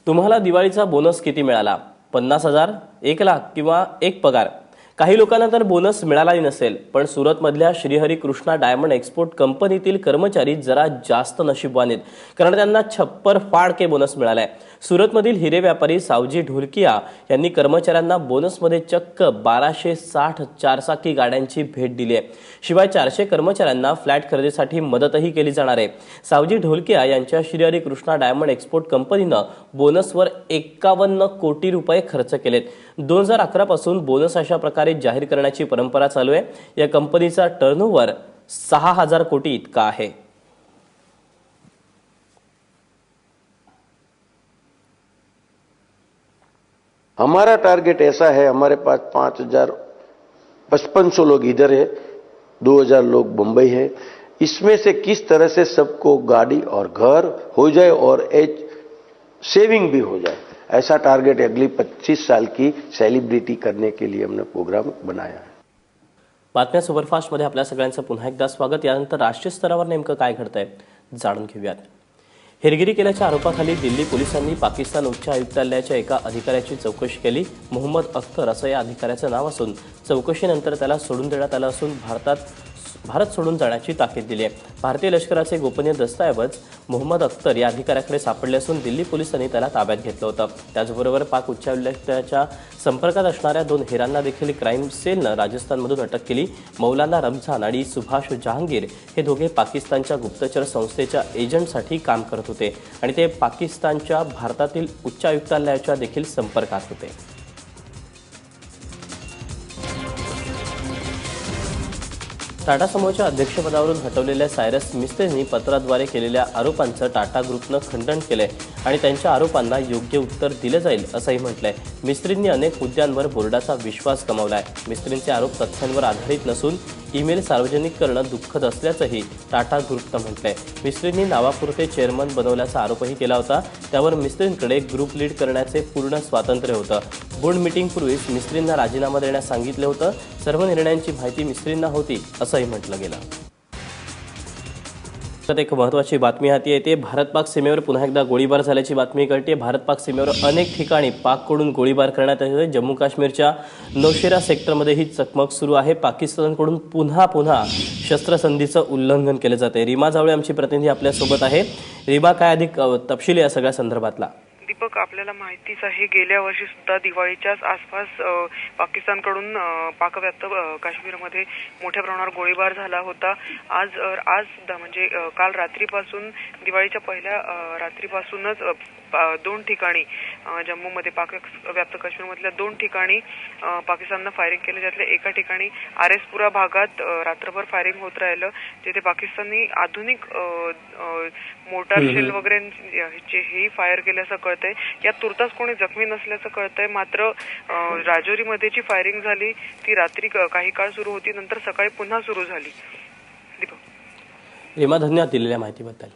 तुम्हाला दिवाळीचा बोनस किती मिळाला? 50,000, 1 लाख किंवा एक पगार? काही लोकांना तर बोनस मिळालाही नसेल, पण सुरतमधल्या श्रीहरी कृष्णा डायमंड एक्सपोर्ट कंपनीतील कर्मचारी जरा जास्त नशीबवान आहेत, कारण त्यांना छप्पर फाडके बोनस मिळालाय। सुरतमधील हिरे व्यापारी सावजी ढोलकिया यांनी कर्मचाऱ्यांना बोनसमध्ये चक्क 1260 चारचाकी गाड्यांची भेट दिली आहे। शिवाय 400 कर्मचाऱ्यांना फ्लॅट खरेदीसाठी मदतही केली जाणार आहे। सावजी ढोलकिया यांच्या श्रीहरी कृष्णा डायमंड एक्सपोर्ट कंपनीनं बोनसवर 51 कोटी रुपये खर्च केलेत। 2011 पासून बोनस अशा प्रकारे जाहीर करण्याची परंपरा चालू आहे। या कंपनीचा टर्नओव्हर 6000 कोटी इतका आहे। हमारा टारगेट ऐसा है, हमारे पास 5500 लोग इधर है, 2000 लोग मुंबई है। इसमें से किस तरह से सबको गाड़ी और घर हो जाए और एज सेविंग भी हो जाए, ऐसा टारगेट अगली 25 साल की सेलिब्रिटी करने के लिए हमने प्रोग्राम बनाया है। बातम्या सुपरफास्ट मध्ये आपल्या सगळ्यांचं पुन्हा एकदा स्वागत। यानंतर राष्ट्रीय स्तरावर नेमकं काय घडतंय जाणून घेऊयात। हेरगिरी केल्याच्या आरोपाखाली दिल्ली पोलिसांनी पाकिस्तान उच्च आयुक्तालयाच्या एका अधिकाऱ्याची चौकशी केली। मोहम्मद अख्तर असं या अधिकाऱ्याचं नाव असून चौकशीनंतर त्याला सोडून देण्यात आलं असून भारत सोडून जाण्याची ताकीद दिली आहे। भारतीय लष्कराचे गोपनीय दस्तऐवज मोहम्मद अख्तर या अधिकाऱ्याकडे सापडले असून दिल्ली पोलिसांनी त्याला ताब्यात घेतलं होतं। त्याचबरोबर पाक उच्चायुक्तालयाच्या संपर्कात असणाऱ्या 2 हेरांना देखील क्राईम सेलनं राजस्थानमधून अटक केली। मौलाना रमजान आणि सुभाष जहांगीर हे दोघे पाकिस्तानच्या गुप्तचर संस्थेच्या एजंटसाठी काम करत होते आणि ते पाकिस्तानच्या भारतातील उच्चायुक्तालयाच्या देखील संपर्कात होते। टाटा समूहाच्या अध्यक्षपदावरून हटवलेल्या सायरस मिस्त्रींनी पत्राद्वारे केलेल्या आरोपांचं टाटा ग्रुपनं खंडन केलंय आणि त्यांच्या आरोपांना योग्य उत्तर दिलं जाईल असंही म्हटलंय। मिस्त्रींनी अनेक मुद्द्यांवर बोर्डाचा विश्वास गमावलाय। मिस्त्रींचे आरोप तथ्यांवर आधारित नसून ईमेल सार्वजनिक करणं दुःखद असल्याचंही टाटा ग्रुपनं म्हटलंय। मिस्त्रींनी नावापुरते चेअरमन बनवल्याचा आरोपही केला होता। त्यावर मिस्त्रींकडे ग्रुप लीड करण्याचे पूर्ण स्वातंत्र्य होतं। बोर्ड मीटिंगपूर्वीच मिस्त्रींना राजीनामा देण्यास सांगितलं होतं। सर्व निर्णयांची माहिती मिस्त्रींना होती असंही म्हटलं गेलं। एक महत्त्वाची बातमी हाती येते। भारत-पाक सीमेवर पुन्हा एकदा गोळीबार झाल्याची बातमी कळते। भारत-पाक सीमेवर अनेक ठिकाणी पाककडून गोळीबार करण्यात येतोय। जम्मू काश्मीरच्या नौशेरा सेक्टरमध्ये ही चकमक सुरू आहे। पाकिस्तानकडून पुन्हा शस्त्रसंधीचं उल्लंघन केलं जाते। रीमा जावळे आमची प्रतिनिधी आपल्या सोबत आहे। रीमा, काय अधिक तपशील या सगळ्या संदर्भातला? दीपक, आपल्याला माहितीच आहे, गेल्या वर्षी सुद्धा दिवाळीच्याच आसपास पाकिस्तानकडून पाकव्याप्त काश्मीरमध्ये मोठ्या प्रमाणावर गोळीबार झाला होता। आज सुद्धा म्हणजे काल रात्रीपासून, दिवाळीच्या पहिल्या रात्रीपासूनच 2 ठिकाणी जम्मूमध्ये पाकव्याप्त काश्मीरमधल्या 2 ठिकाणी पाकिस्ताननं फायरिंग केलं। त्यातल्या एका ठिकाणी आरएसपुरा भागात रात्रभर फायरिंग होत राहिलं, जिथे पाकिस्ताननी आधुनिक मोटार शेल वगैरे हेही फायर केल्याचं कळतंय। यात तुर्तास कोणी जखमी नसल्याचं कळतंय। मात्र राजौरीमध्ये जी फायरिंग झाली ती रात्री काही काळ सुरू होती, नंतर सकाळी पुन्हा सुरू झाली। दीपक, रीमा, धन्यवाद दिलेल्या माहितीबद्दल।